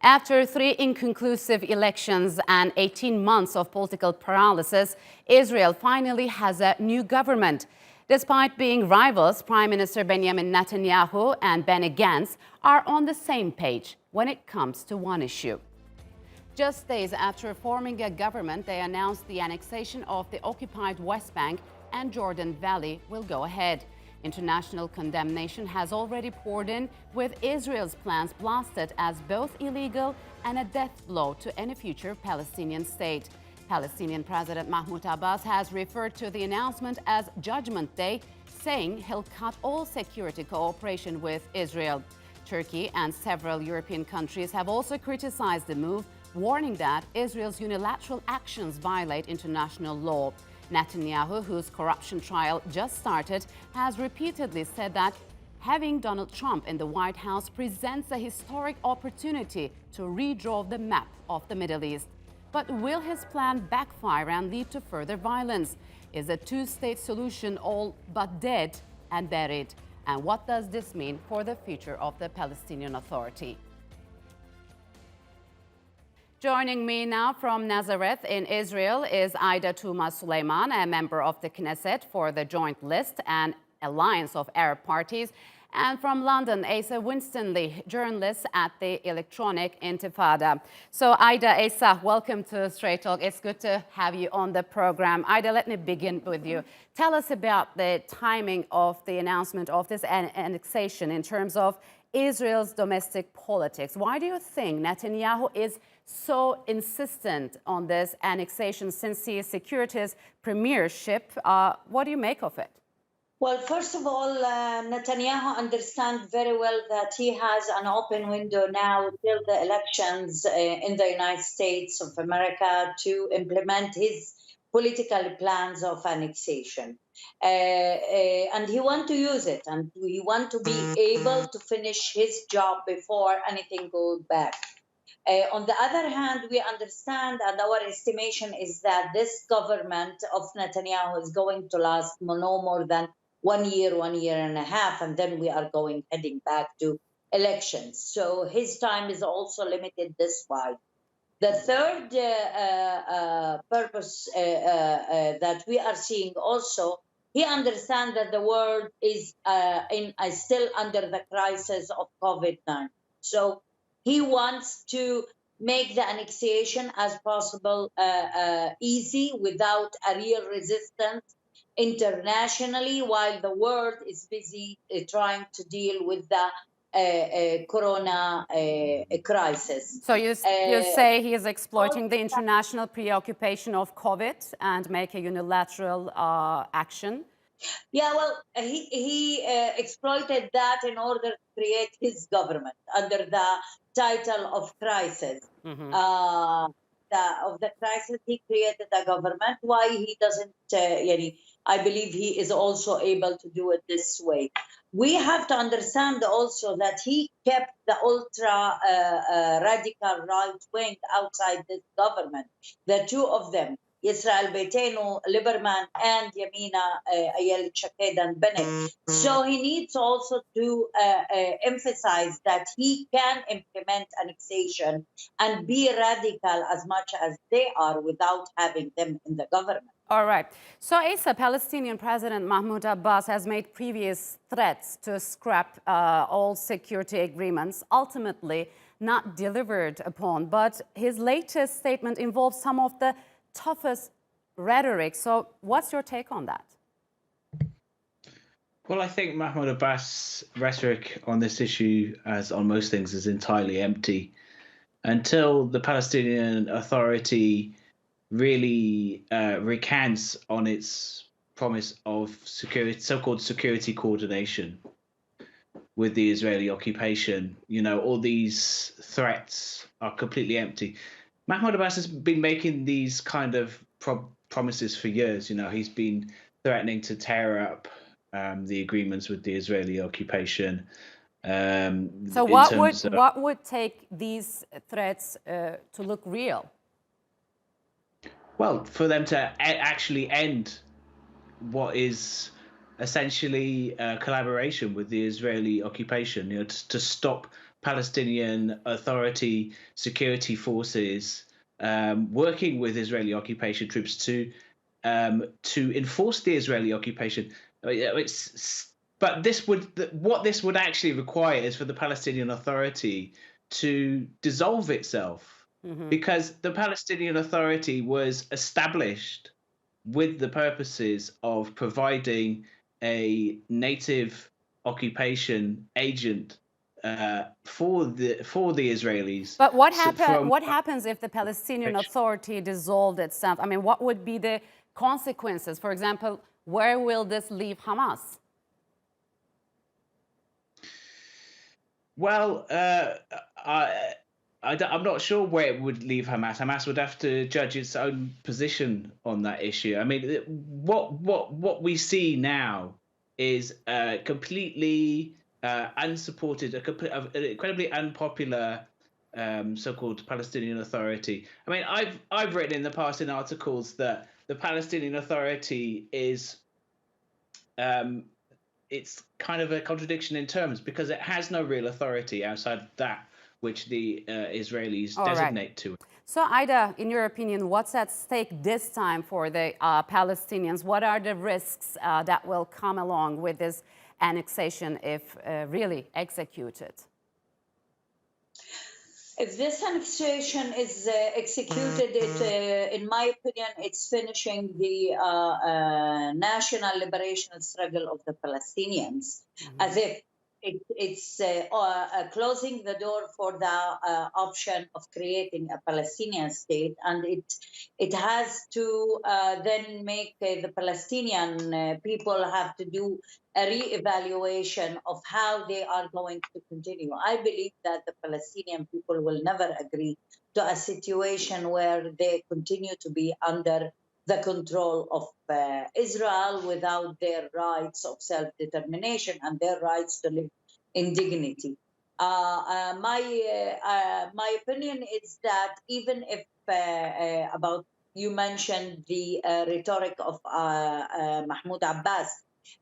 After 3 inconclusive elections and 18 months of political paralysis, Israel finally has a new government. Despite being rivals, Prime Minister Benjamin Netanyahu and Benny Gantz are on the same page when it comes to one issue. Just days after forming a government, they announced the annexation of the occupied West Bank and Jordan Valley will go ahead. International condemnation has already poured in, with Israel's plans blasted as both illegal and a death blow to any future Palestinian state. Palestinian President Mahmoud Abbass has referred to the announcement as Judgment Day, saying he'll cut all security cooperation with Israel. Turkey and several European countries have also criticized the move, warning that Israel's unilateral actions violate international law. Netanyahu, whose corruption trial just started, has repeatedly said that having Donald Trump in the White House presents a historic opportunity to redraw the map of the Middle East. But will his plan backfire and lead to further violence? Is a two-state solution all but dead and buried? And what does this mean for the future of the Palestinian Authority? Joining me now from Nazareth in Israel is Aida Touma Sliman, a member of the Knesset for the Joint List and Alliance of Arab Parties, and from London, Asa Winstanley, journalist at the electronic Intifada. So Aida, Asa, welcome to Straight Talk. It's good to have you on the program. Aida, let me begin with you. Tell us about the timing of the announcement of this annexation in terms of Israel's domestic politics. Why do you think Netanyahu is so insistent on this annexation since he secured his premiership? What do you make of it? Well, first of all, Netanyahu understands very well that he has an open window now till the elections in the United States of America to implement his political plans of annexation. And he wants to use it, and he wants to be able to finish his job before anything goes back. On the other hand, we understand, and our estimation is that this government of Netanyahu is going to last no more than 1 year, 1 year and a half, and then we are heading back to elections. So his time is also limited this wide. The third purpose that we are seeing also, he understands that the world is still under the crisis of COVID-19. So he wants to make the annexation as possible easy without a real resistance internationally, while the world is busy trying to deal with the corona crisis. So you say he is exploiting the international preoccupation of COVID and make a unilateral action? Yeah, well, he exploited that in order to create his government under the title of crisis. Of the crisis, he created a government. Why he doesn't, I believe he is also able to do it this way. We have to understand also that he kept the ultra radical right wing outside this government. The two of them, Israel Beitenu, Lieberman, and Yamina Ayel Shaked and Bennett. So he needs also to emphasize that he can implement annexation and be radical as much as they are without having them in the government. All right. So Asa, Palestinian President Mahmoud Abbass has made previous threats to scrap all security agreements, ultimately not delivered upon. But his latest statement involves some of the toughest rhetoric. So what's your take on that? Well, I think Mahmoud Abbas' rhetoric on this issue, as on most things, is entirely empty. Until the Palestinian Authority really recants on its promise of security, so-called security coordination with the Israeli occupation, all these threats are completely empty. Mahmoud Abbas has been making these kind of promises for years. He's been threatening to tear up the agreements with the Israeli occupation. So what would take these threats to look real? Well, for them to actually end what is essentially collaboration with the Israeli occupation, to stop Palestinian Authority security forces working with Israeli occupation troops to enforce the Israeli occupation. But what this would actually require is for the Palestinian Authority to dissolve itself, because the Palestinian Authority was established with the purposes of providing a native occupation agent for the Israelis. But what happens if the Palestinian Authority dissolved itself? I mean, what would be the consequences? For example, where will this leave Hamas? Well, I'm not sure where it would leave Hamas. Hamas would have to judge its own position on that issue. I mean, what we see now is completely unsupported, an incredibly unpopular so-called Palestinian Authority. I mean, I've written in the past in articles that the Palestinian Authority is it's kind of a contradiction in terms, because it has no real authority outside that which the Israelis designate to it. So, Aida, in your opinion, what's at stake this time for the Palestinians? What are the risks that will come along with this annexation if really executed? If this annexation is executed, in my opinion, it's finishing the national liberation struggle of the Palestinians, as if it's closing the door for the option of creating a Palestinian state, and it has to then make the Palestinian people have to do a re-evaluation of how they are going to continue. I believe that the Palestinian people will never agree to a situation where they continue to be under the control of Israel without their rights of self-determination and their rights to live in dignity. My opinion is that even if you mentioned the rhetoric of Mahmoud Abbass,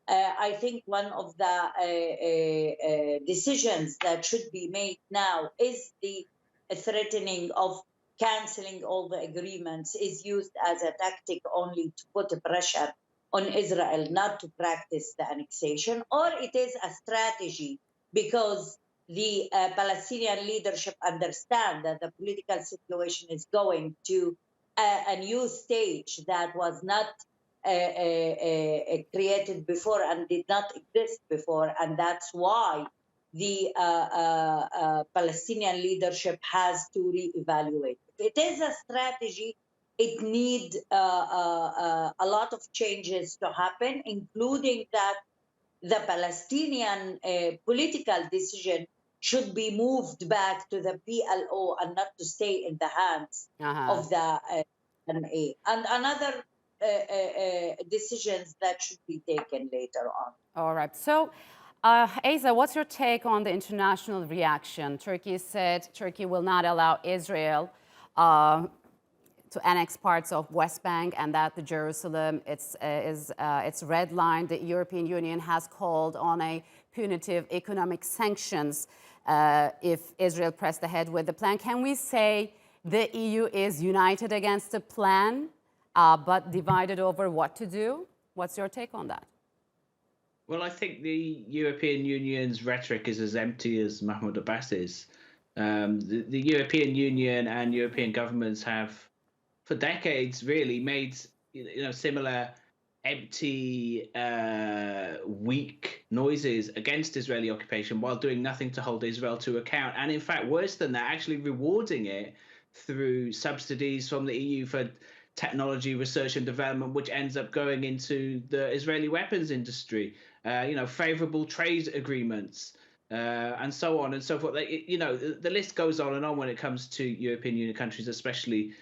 I think one of the decisions that should be made now is the threatening of canceling all the agreements is used as a tactic only to put pressure on Israel not to practice the annexation, or it is a strategy because the Palestinian leadership understand that the political situation is going to a new stage that was not created before and did not exist before, and that's why the Palestinian leadership has to reevaluate. If it is a strategy, it needs a lot of changes to happen, including that the Palestinian political decision should be moved back to the PLO and not to stay in the hands of the NA. And another decisions that should be taken later on. All right. So, Asa, what's your take on the international reaction? Turkey said Turkey will not allow Israel to annex parts of West Bank, and that the Jerusalem is red line. The European Union has called on a punitive economic sanctions if Israel pressed ahead with the plan. Can we say the EU is united against the plan, but divided over what to do? What's your take on that? Well, I think the European Union's rhetoric is as empty as Mahmoud Abbas's. The European Union and European governments have, for decades, really made similar empty, weak noises against Israeli occupation while doing nothing to hold Israel to account. And in fact, worse than that, actually rewarding it through subsidies from the EU for technology research and development, which ends up going into the Israeli weapons industry, favorable trade agreements, and so on and so forth. The list goes on and on when it comes to European Union countries, especially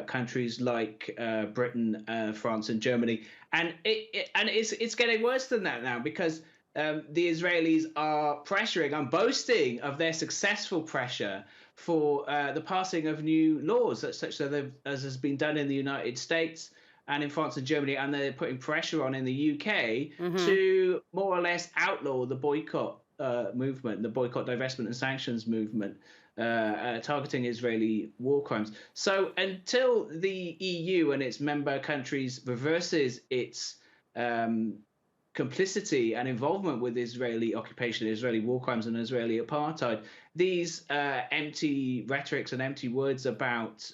countries like Britain, France, and Germany. And it's getting worse than that now, because the Israelis are pressuring and boasting of their successful pressure for the passing of new laws, such as has been done in the United States and in France and Germany, and they're putting pressure on in the UK to more or less outlaw the boycott movement, the boycott, divestment, and sanctions movement, targeting Israeli war crimes. So until the EU and its member countries reverses its complicity and involvement with Israeli occupation, Israeli war crimes, and Israeli apartheid, these empty rhetorics and empty words about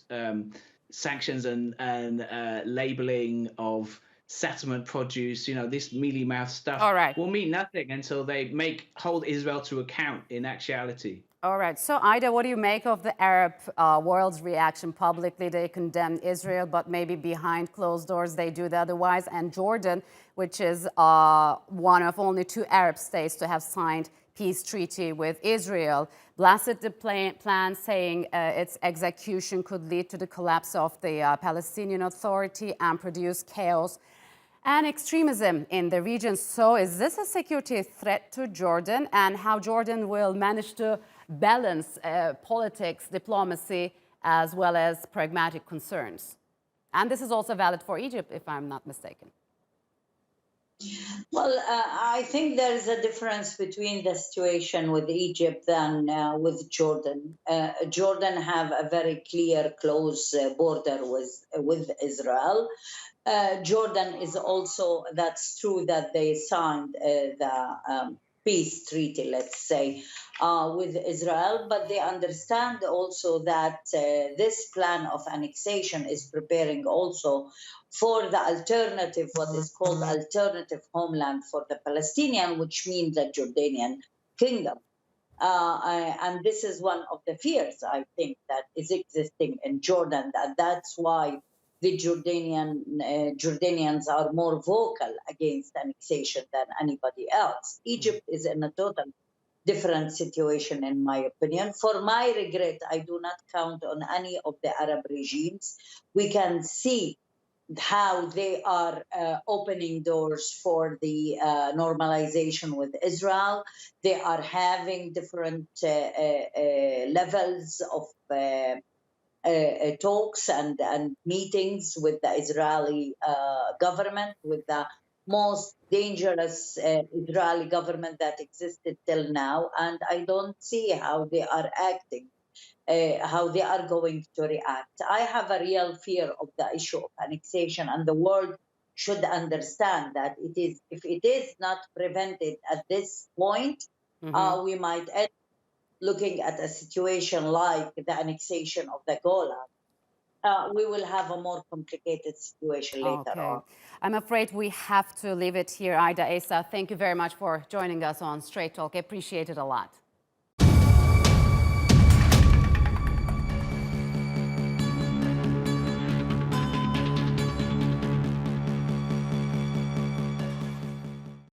sanctions and labeling of settlement produce, this mealy-mouthed stuff, All right. will mean nothing until they hold Israel to account in actuality. All right. So, Aida, what do you make of the Arab world's reaction? Publicly, they condemn Israel, but maybe behind closed doors, they do the otherwise. And Jordan, which is one of only 2 Arab states to have signed peace treaty with Israel, blasted the plan, saying its execution could lead to the collapse of the Palestinian Authority and produce chaos and extremism in the region. So is this a security threat to Jordan, and how Jordan will manage to balance politics, diplomacy, as well as pragmatic concerns? And this is also valid for Egypt, if I'm not mistaken. Well, I think there is a difference between the situation with Egypt and with Jordan. Jordan have a very clear, close border with Israel. Jordan is also, that's true that they signed the peace treaty, let's say, with Israel, but they understand also that this plan of annexation is preparing also for the alternative, what is called alternative homeland for the Palestinian, which means the Jordanian kingdom. And this is one of the fears, I think, that is existing in Jordan. That's why the Jordanians are more vocal against annexation than anybody else. Egypt is in a total different situation, in my opinion. For my regret, I do not count on any of the Arab regimes. We can see how they are opening doors for the normalization with Israel. They are having different levels of talks and meetings with the Israeli government, with the most dangerous Israeli government that existed till now. And I don't see how they are acting, how they are going to react. I have a real fear of the issue of annexation, and the world should understand that if it is not prevented at this point, we might end looking at a situation like the annexation of the Golan. We will have a more complicated situation later on. I'm afraid we have to leave it here. Aida, Asa, thank you very much for joining us on Straight Talk. I appreciate it a lot.